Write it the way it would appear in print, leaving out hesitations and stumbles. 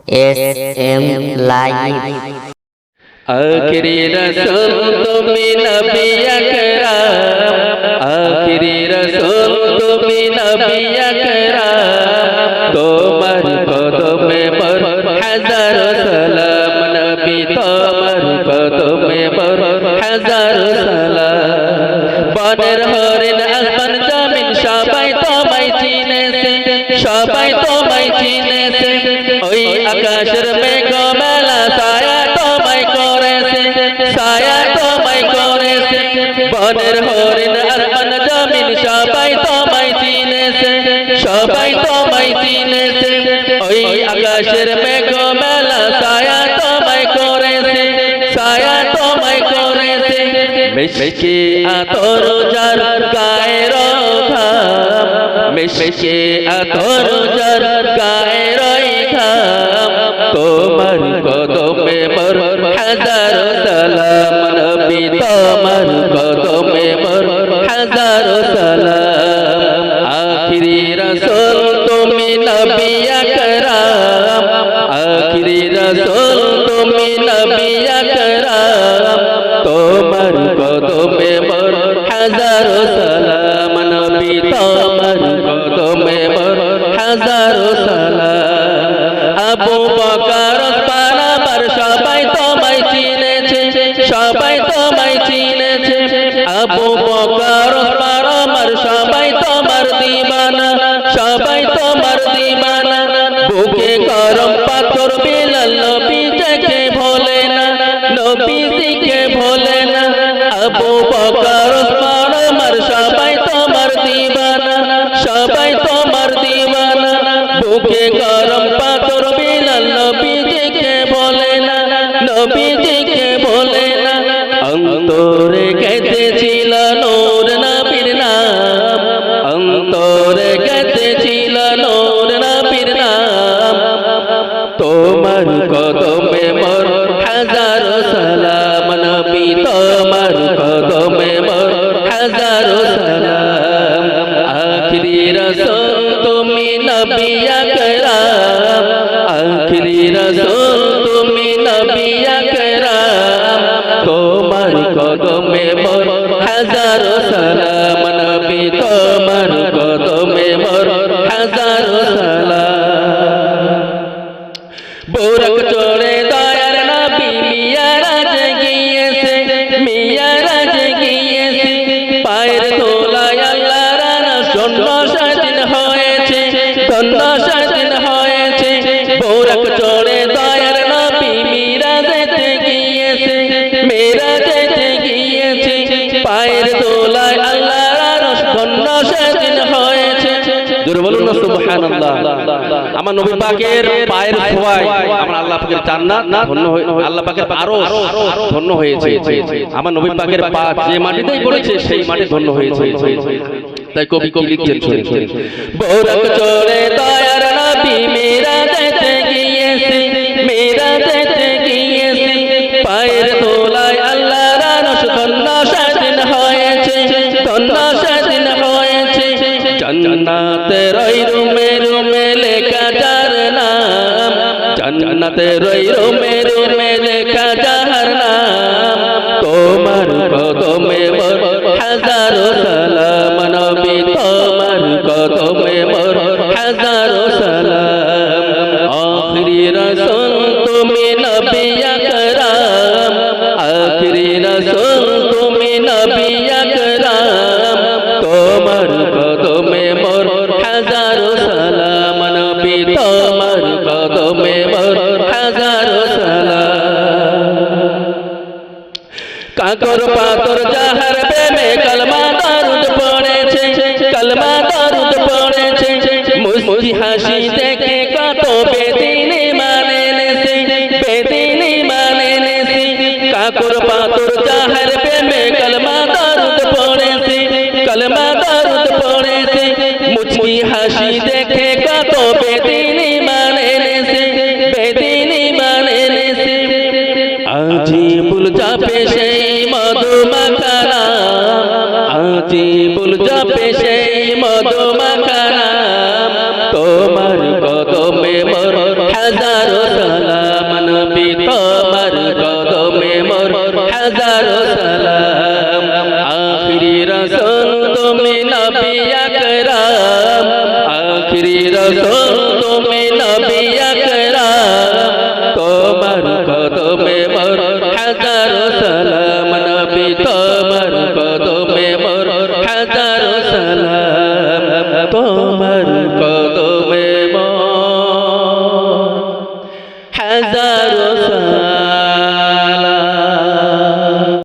SM Live। आखिरी रसूल तुमी नबी अकरम, आखिरी रसूल तुमी नबी अकरम, তোমার কদমে মোর হাজারো সালাম নবী, তোমার কদমে মোর হাজারো সালাম। বনের হরিণ আসমান জমিন সবাই তোমায় চিনেছে, সবাই তোমায় চিনেছে, ওই আকাশের মেঘমেলা ছায়া তোমায় করেছে, ছায়া তোমায় করেছে। বনের হরিণ আসমান জমিন সবাই তোমায় চিনেছে, সবাই তোমায় চিনেছে, ওই আকাশের মেঘমেলা ছায়া তোমায় করেছে, ছায়া তোমায় করেছে। মিশকে আতর যার গায়ের ঘাম, মিশকে আতর যার গায়ের ঘাম, তোমার কদমে মোর হাজারো সালাম নবী, তোমার কদমে মোর হাজারো সালাম। আখিরি রাসূল তুমি নবী আকরাম, আখিরি রাসূল তুমি নবী আকরাম, তোমার কদমে মোর হাজারো সালাম নবী, তোমার কদমে মোর হাজারো সালাম। আবু বকর পারাবার সবাই তোমায় চিনেছে, সবাই তোমায় চিনেছে, আবু বকর পারাবার সবাই তোমার দিবানা, সবাই তোমার দিবানা। বুকে গরম পাথর বিলাল নবীকে ভোলে না, নবীকে ভোলে না। আবু বকর পারাবার সবাই তোমার দিবানা, সবাই তোমার দিবানা। বুকে গরম পাথর বিলাল নবীকে ভোলে না, নবীকে ভোলে না। অন্তরে গেঁথেছিল নূর নবীর নাম, অন্তরে গেঁথেছিল নূর নবীর নাম, তোমার কদমে মোর হাজারো সালাম নবী, তোমার কদমে মোর হাজারো সালাম। আখিরি রাসূল তুমি নবী আকরাম, আখিরি রাসূল তুমি নবী আকরাম, তোমার কদমে মোর হাজারো সালাম নবী, তোমার কদমে মোর হাজারো সালাম। বুরক চড়ে দয়ার নবী মিয়ারাজ গিয়েছে, মিয়ারাজ গিয়েছে, পায়ের ধুলায় আল্লাহর আরশ ধন্য স্বাধীন হয়েছে, ধন্য স্বাধীন হয়েছে। বুরক চড়ে দয়ার নবী মিরাজেতে গিয়েছে, মিরাজেতে গিয়েছে, পায়ের ধুলায় আল্লাহর আরশ ধন্য স্বাধীন হয়েছে। জোরে বলুন না সুবহানাল্লাহ। আমার নবী পাকের পায়ের ছোঁয়ায় আমার আল্লাহ পাকের জান্নাত ধন্য হয়ে, আল্লাহ পাকের আরশ ধন্য হয়েছে। আমার নবী পাকের পা যে মাটিতেই পড়েছে সেই মাটি ধন্য হয়েছে। তাই কবি কি লিখছেন শুনুন। বুরক চড়ে দয়ার নবী মিরাজেতে গিয়েছে, মিরাজেতে গিয়েছে, পায়ের ধুলায় আল্লাহর আরশ ধন্য স্বাধীন হয়েছে, ধন্য স্বাধীন হয়েছে। জান্নাতের ওই রুমে রুমে লেখা যার নাম, জান্নাতের ওই রুমে রুমে লেখা যার নাম, তোমার কদমে মোর হাজারো সালাম নবী, তোমার কদমে মোর হাজারো সালাম। আখিরি রাসূল তুমি নবী আকরাম, আখিরি রাসূল তুমি নবী আকরাম, তোমার কদমে মোর হাজারো সালাম নবী, তোমার কদমে মোর হাজারো সালাম। কাকর পাথর যাহার প্রেমে কলমা দরুদ পড়েছে, কলমা দরুদ পড়েছে, মুস্কি হাসি দেখে কত বেদিনী মানে নেছে, বেদিনী মানে নেছে। কাকর পাথর যাহার প্রেমে কলমা দরুদ পড়েছে, কলমা দরুদ পড়েছে, মুস্কি হাসি দেখে কত বেদিনী মানে নেছে, বেদিনী মানে নেছে। আজিবুল জাপে সেই মধুমাখা নাম, আজিবুল জাপে সেই মধুমাখা নাম, তোমার কদমে মোর হাজারো হাজারো সালাম নবী তোমার কদমে মোর হাজারো সালাম আখিরি রাসূল তুমি নবী আকরাম আখিরি রাসূল তুমি নবী আকরাম তোমার কদমে মোর হাজারো সালাম নবী তোমার কদমে মোর হাজারো সালাম তোমার কদমে মোর হাজারো